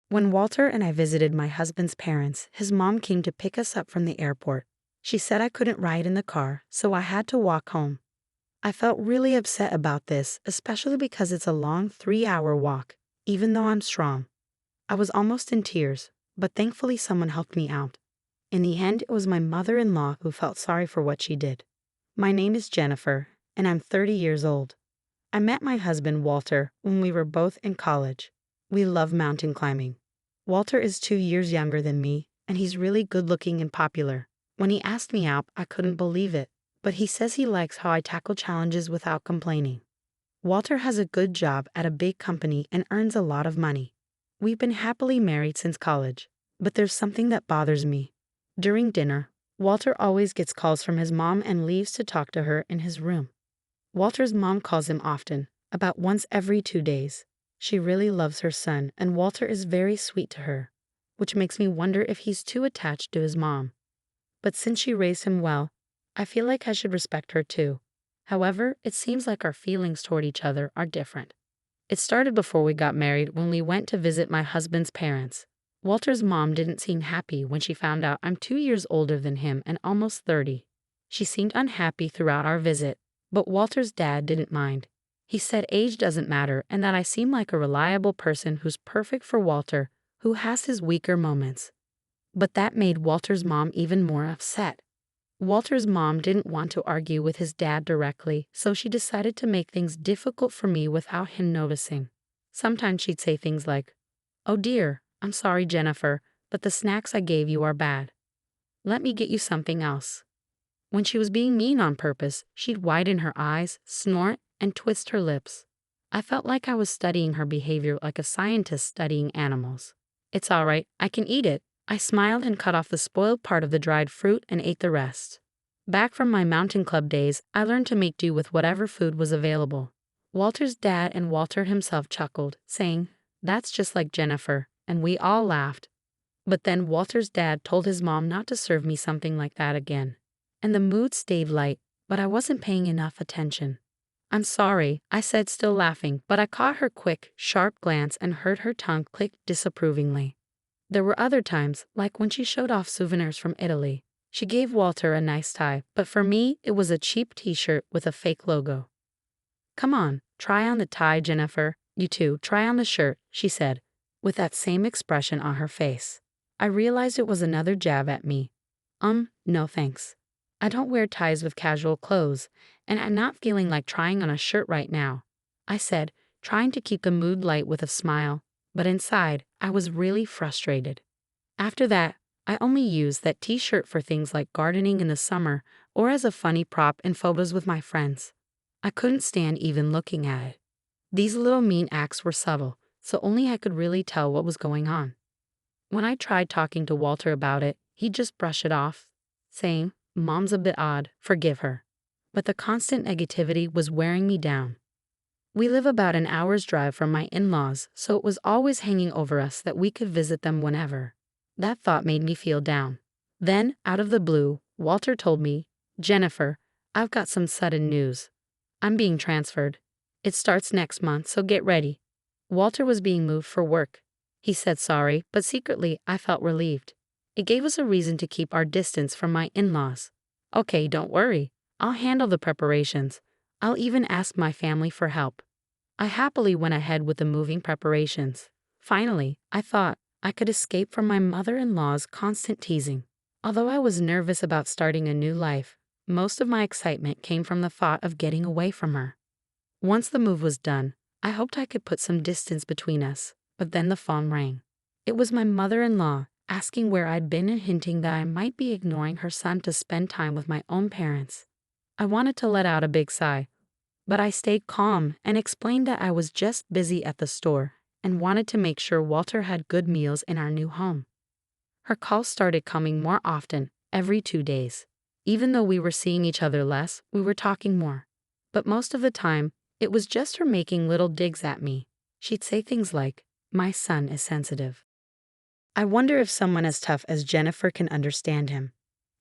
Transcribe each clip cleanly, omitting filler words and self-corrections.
When Walter and I visited my husband's parents, his mom came to pick us up from the airport. She said I couldn't ride in the car, so I had to walk home. I felt really upset about this, especially because it's a long 3-hour walk, even though I'm strong. I was almost in tears, but thankfully someone helped me out. In the end, it was my mother-in-law who felt sorry for what she did. My name is Jennifer, and I'm 30 years old. I met my husband, Walter, when we were both in college. We love mountain climbing. Walter is 2 years younger than me, and he's really good-looking and popular. When he asked me out, I couldn't believe it, but he says he likes how I tackle challenges without complaining. Walter has a good job at a big company and earns a lot of money. We've been happily married since college, but there's something that bothers me. During dinner, Walter always gets calls from his mom and leaves to talk to her in his room. Walter's mom calls him often, about once every 2 days. She really loves her son, and Walter is very sweet to her, which makes me wonder if he's too attached to his mom. But since she raised him well, I feel like I should respect her too. However, it seems like our feelings toward each other are different. It started before we got married when we went to visit my husband's parents. Walter's mom didn't seem happy when she found out I'm 2 years older than him and almost 30. She seemed unhappy throughout our visit, but Walter's dad didn't mind. He said age doesn't matter and that I seem like a reliable person who's perfect for Walter, who has his weaker moments. But that made Walter's mom even more upset. Walter's mom didn't want to argue with his dad directly, so she decided to make things difficult for me without him noticing. Sometimes she'd say things like, "Oh dear, I'm sorry, Jennifer, but the snacks I gave you are bad. Let me get you something else." When she was being mean on purpose, she'd widen her eyes, snort, and twist her lips. I felt like I was studying her behavior like a scientist studying animals. "It's all right, I can eat it." I smiled and cut off the spoiled part of the dried fruit and ate the rest. Back from my mountain club days, I learned to make do with whatever food was available. Walter's dad and Walter himself chuckled, saying, "That's just like Jennifer," and we all laughed. But then Walter's dad told his mom not to serve me something like that again. And the mood stayed light, but I wasn't paying enough attention. "I'm sorry," I said, still laughing, but I caught her quick, sharp glance and heard her tongue click disapprovingly. There were other times, like when she showed off souvenirs from Italy. She gave Walter a nice tie, but for me, it was a cheap t-shirt with a fake logo. "Come on, try on the tie, Jennifer. You too, try on the shirt," she said, with that same expression on her face. I realized it was another jab at me. No thanks. I don't wear ties with casual clothes, and I'm not feeling like trying on a shirt right now, I said, trying to keep the mood light with a smile, but inside, I was really frustrated. After that, I only used that t-shirt for things like gardening in the summer or as a funny prop in photos with my friends. I couldn't stand even looking at it. These little mean acts were subtle, so only I could really tell what was going on. When I tried talking to Walter about it, he'd just brush it off, saying, "Mom's a bit odd, forgive her." But the constant negativity was wearing me down. We live about an hour's drive from my in-laws, so it was always hanging over us that we could visit them whenever. That thought made me feel down. Then, out of the blue, Walter told me, "Jennifer, I've got some sudden news. I'm being transferred. It starts next month, so get ready." Walter was being moved for work. He said sorry, but secretly I felt relieved. It gave us a reason to keep our distance from my in-laws. "Okay, don't worry. I'll handle the preparations. I'll even ask my family for help." I happily went ahead with the moving preparations. Finally, I thought I could escape from my mother-in-law's constant teasing. Although I was nervous about starting a new life, most of my excitement came from the thought of getting away from her. Once the move was done, I hoped I could put some distance between us, but then the phone rang. It was my mother-in-law, asking where I'd been and hinting that I might be ignoring her son to spend time with my own parents. I wanted to let out a big sigh, but I stayed calm and explained that I was just busy at the store and wanted to make sure Walter had good meals in our new home. Her calls started coming more often, every 2 days. Even though we were seeing each other less, we were talking more. But most of the time, it was just her making little digs at me. She'd say things like, "My son is sensitive." I wonder if someone as tough as Jennifer can understand him.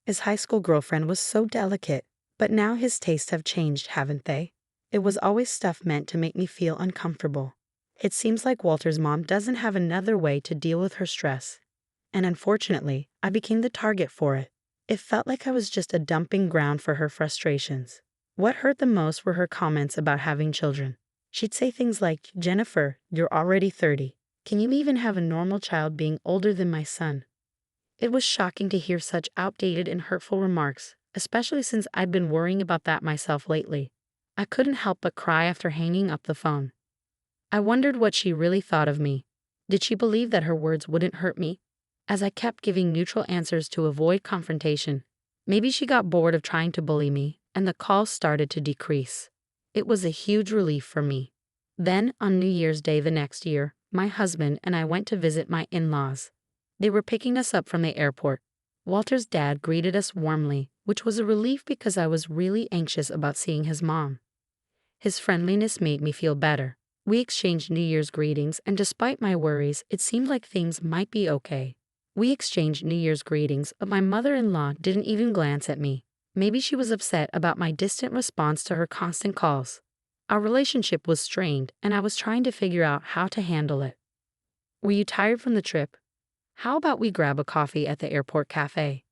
His high school girlfriend was so delicate, but now his tastes have changed, haven't they? It was always stuff meant to make me feel uncomfortable. It seems like Walter's mom doesn't have another way to deal with her stress. And unfortunately, I became the target for it. It felt like I was just a dumping ground for her frustrations. What hurt the most were her comments about having children. She'd say things like, "Jennifer, you're already 30. Can you even have a normal child being older than my son?" It was shocking to hear such outdated and hurtful remarks, especially since I'd been worrying about that myself lately. I couldn't help but cry after hanging up the phone. I wondered what she really thought of me. Did she believe that her words wouldn't hurt me? As I kept giving neutral answers to avoid confrontation, maybe she got bored of trying to bully me, and the calls started to decrease. It was a huge relief for me. Then, on New Year's Day the next year, my husband and I went to visit my in-laws. They were picking us up from the airport. Walter's dad greeted us warmly, which was a relief because I was really anxious about seeing his mom. His friendliness made me feel better. We exchanged New Year's greetings, and despite my worries, it seemed like things might be okay. We exchanged New Year's greetings, but my mother-in-law didn't even glance at me. Maybe she was upset about my distant response to her constant calls. Our relationship was strained, and I was trying to figure out how to handle it. "Were you tired from the trip? How about we grab a coffee at the airport cafe?"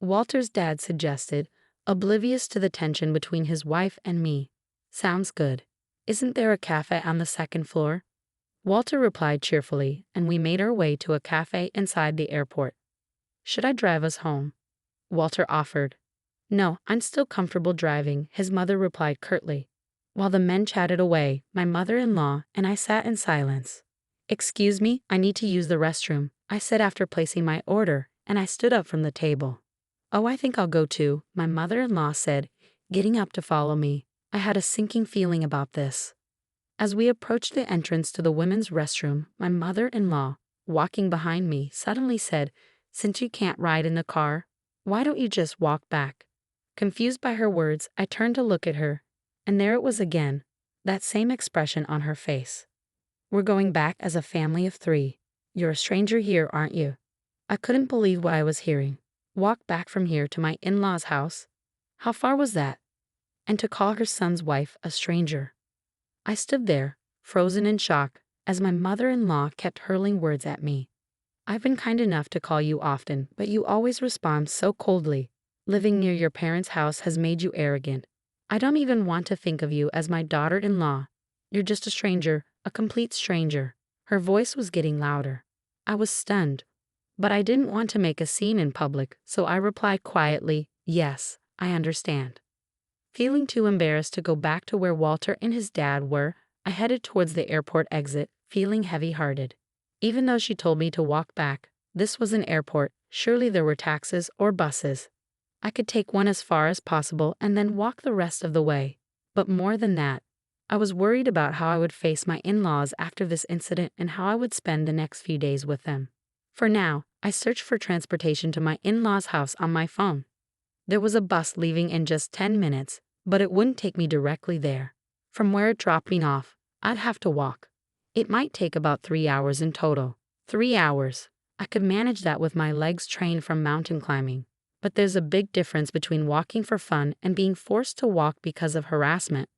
Walter's dad suggested, oblivious to the tension between his wife and me. "Sounds good. Isn't there a cafe on the second floor?" Walter replied cheerfully, and we made our way to a cafe inside the airport. "Should I drive us home?" Walter offered. "No, I'm still comfortable driving," his mother replied curtly. While the men chatted away, my mother-in-law and I sat in silence. "Excuse me, I need to use the restroom," I said after placing my order, and I stood up from the table. "Oh, I think I'll go too," my mother-in-law said, getting up to follow me. I had a sinking feeling about this. As we approached the entrance to the women's restroom, my mother-in-law, walking behind me, suddenly said, "Since you can't ride in the car, why don't you just walk back?" Confused by her words, I turned to look at her, and there it was again, that same expression on her face. "We're going back as a family of 3. You're a stranger here, aren't you?" I couldn't believe what I was hearing. Walk back from here to my in-laws' house? How far was that? And to call her son's wife a stranger. I stood there, frozen in shock, as my mother-in-law kept hurling words at me. "I've been kind enough to call you often, but you always respond so coldly. Living near your parents' house has made you arrogant. I don't even want to think of you as my daughter-in-law. You're just a stranger, a complete stranger." Her voice was getting louder. I was stunned, but I didn't want to make a scene in public, so I replied quietly, "Yes, I understand." Feeling too embarrassed to go back to where Walter and his dad were, I headed towards the airport exit, feeling heavy-hearted. Even though she told me to walk back, this was an airport, surely there were taxis or buses. I could take one as far as possible and then walk the rest of the way. But more than that, I was worried about how I would face my in-laws after this incident and how I would spend the next few days with them. For now, I searched for transportation to my in-laws' house on my phone. There was a bus leaving in just 10 minutes, but it wouldn't take me directly there. From where it dropped me off, I'd have to walk. It might take about 3 hours in total. 3 hours. I could manage that with my legs trained from mountain climbing. But there's a big difference between walking for fun and being forced to walk because of harassment.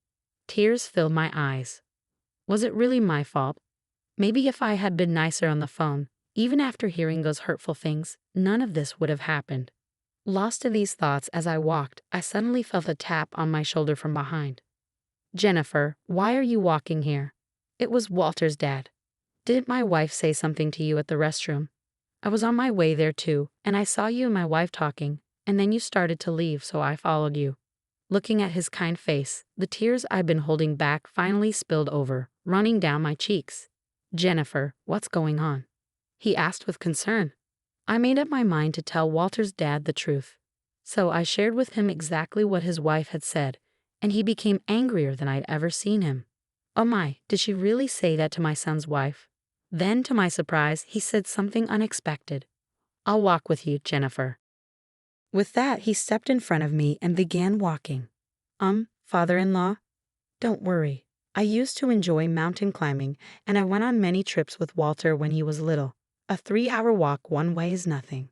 Tears filled my eyes. Was it really my fault? Maybe if I had been nicer on the phone, even after hearing those hurtful things, none of this would have happened. Lost in these thoughts as I walked, I suddenly felt a tap on my shoulder from behind. "Jennifer, why are you walking here?" It was Walter's dad. "Didn't my wife say something to you at the restroom?" "I was on my way there too, and I saw you and my wife talking, and then you started to leave, so I followed you." Looking at his kind face, the tears I'd been holding back finally spilled over, running down my cheeks. "Jennifer, what's going on?" he asked with concern. I made up my mind to tell Walter's dad the truth. So I shared with him exactly what his wife had said, and he became angrier than I'd ever seen him. Oh my, did she really say that to my son's wife? Then, to my surprise, he said something unexpected. "I'll walk with you, Jennifer." With that, he stepped in front of me and began walking. Father-in-law? Don't worry. I used to enjoy mountain climbing, and I went on many trips with Walter when he was little. A 3-hour walk one way is nothing.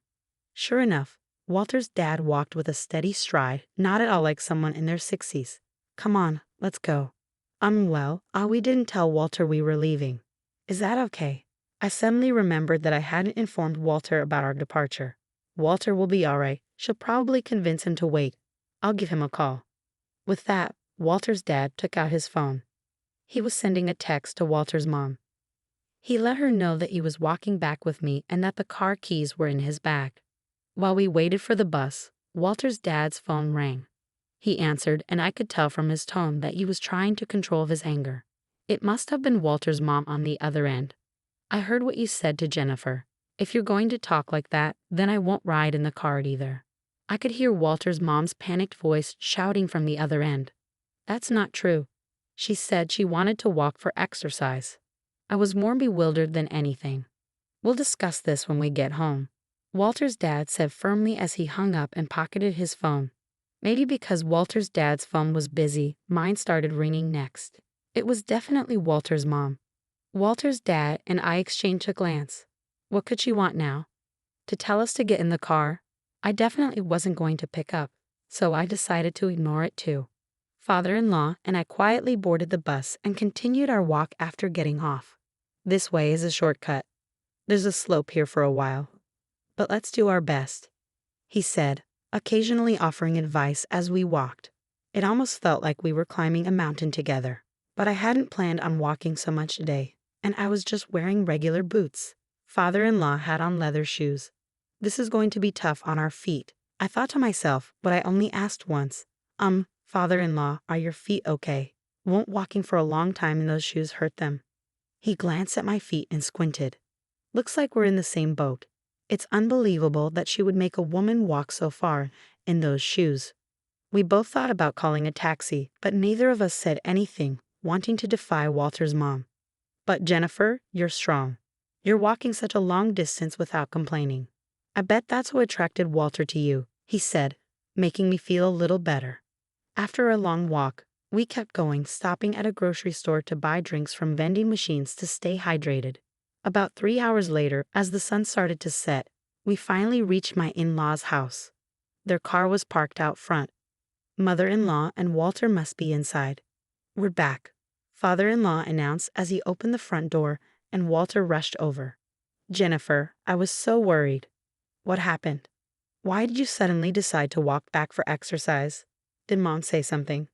Sure enough, Walter's dad walked with a steady stride, not at all like someone in their 60s. "Come on, let's go." We didn't tell Walter we were leaving. Is that okay? I suddenly remembered that I hadn't informed Walter about our departure. Walter will be all right. She'll probably convince him to wait. I'll give him a call. With that, Walter's dad took out his phone. He was sending a text to Walter's mom. He let her know that he was walking back with me and that the car keys were in his bag. While we waited for the bus, Walter's dad's phone rang. He answered, and I could tell from his tone that he was trying to control his anger. It must have been Walter's mom on the other end. I heard what you said to Jennifer. If you're going to talk like that, then I won't ride in the car either. I could hear Walter's mom's panicked voice shouting from the other end. That's not true. She said she wanted to walk for exercise. I was more bewildered than anything. We'll discuss this when we get home, Walter's dad said firmly as he hung up and pocketed his phone. Maybe because Walter's dad's phone was busy, mine started ringing next. It was definitely Walter's mom. Walter's dad and I exchanged a glance. What could she want now? To tell us to get in the car? I definitely wasn't going to pick up, so I decided to ignore it too. Father-in-law and I quietly boarded the bus and continued our walk after getting off. This way is a shortcut. There's a slope here for a while. But let's do our best, he said, occasionally offering advice as we walked. It almost felt like we were climbing a mountain together. But I hadn't planned on walking so much today, and I was just wearing regular boots. Father-in-law had on leather shoes. This is going to be tough on our feet, I thought to myself, but I only asked once. Father-in-law, are your feet okay? Won't walking for a long time in those shoes hurt them? He glanced at my feet and squinted. Looks like we're in the same boat. It's unbelievable that she would make a woman walk so far in those shoes. We both thought about calling a taxi, but neither of us said anything, wanting to defy Walter's mom. But Jennifer, you're strong. You're walking such a long distance without complaining. I bet that's what attracted Walter to you, he said, making me feel a little better. After a long walk, we kept going, stopping at a grocery store to buy drinks from vending machines to stay hydrated. About 3 hours later, as the sun started to set, we finally reached my in-laws' house. Their car was parked out front. Mother-in-law and Walter must be inside. We're back, Father-in-law announced as he opened the front door, and Walter rushed over. Jennifer, I was so worried. What happened? Why did you suddenly decide to walk back for exercise? Did Mom say something?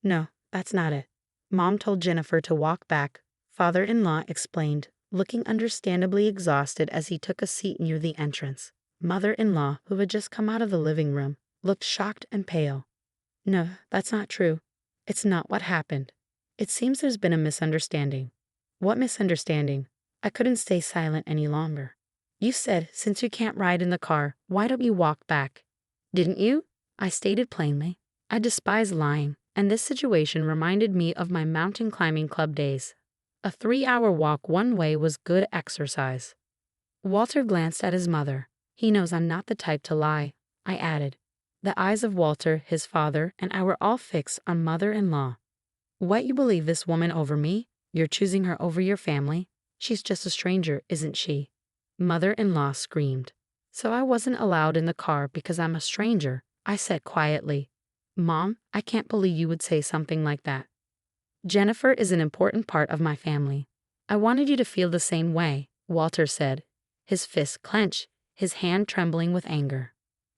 No, that's not it. Mom told Jennifer to walk back, Father-in-law explained, looking understandably exhausted as he took a seat near the entrance. Mother-in-law, who had just come out of the living room, looked shocked and pale. No, that's not true. It's not what happened. It seems there's been a misunderstanding. What misunderstanding? I couldn't stay silent any longer. You said, since you can't ride in the car, why don't you walk back? Didn't you? I stated plainly. I despise lying, and this situation reminded me of my mountain climbing club days. A 3-hour walk one way was good exercise. Walter glanced at his mother. He knows I'm not the type to lie, I added. The eyes of Walter, his father, and I were all fixed on mother-in-law. What, you believe this woman over me? You're choosing her over your family? She's just a stranger, isn't she? Mother-in-law screamed. So I wasn't allowed in the car because I'm a stranger, I said quietly. Mom, I can't believe you would say something like that. Jennifer is an important part of my family. I wanted you to feel the same way, Walter said, his fist clenched, his hand trembling with anger.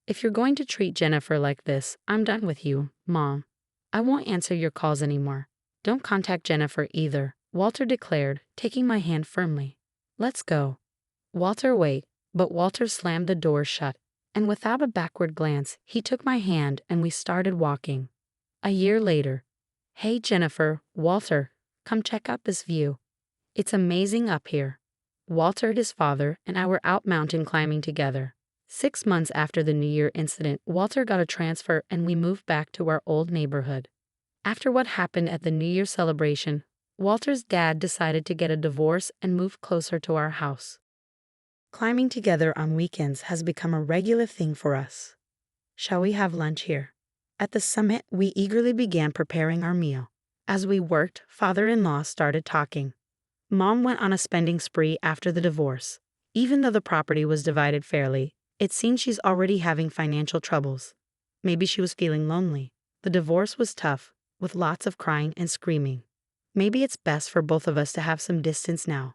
If you're going to treat Jennifer like this, I'm done with you, Mom. I won't answer your calls anymore. Don't contact Jennifer either, Walter declared, taking my hand firmly. Let's go. Walter, wait, but Walter slammed the door shut, and without a backward glance, he took my hand and we started walking. A year later. Hey Jennifer, Walter, come check out this view. It's amazing up here. Walter, his father, and I were out mountain climbing together. 6 months after the New Year incident, Walter got a transfer and we moved back to our old neighborhood. After what happened at the New Year celebration, Walter's dad decided to get a divorce and move closer to our house. Climbing together on weekends has become a regular thing for us. Shall we have lunch here? At the summit, we eagerly began preparing our meal. As we worked, Father-in-law started talking. Mom went on a spending spree after the divorce. Even though the property was divided fairly, it seemed she's already having financial troubles. Maybe she was feeling lonely. The divorce was tough, with lots of crying and screaming. Maybe it's best for both of us to have some distance now.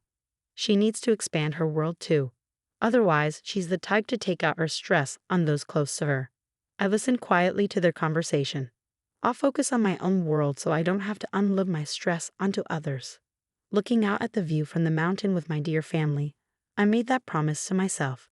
She needs to expand her world too. Otherwise, she's the type to take out her stress on those close to her. I listen quietly to their conversation. I'll focus on my own world so I don't have to unload my stress onto others. Looking out at the view from the mountain with my dear family, I made that promise to myself.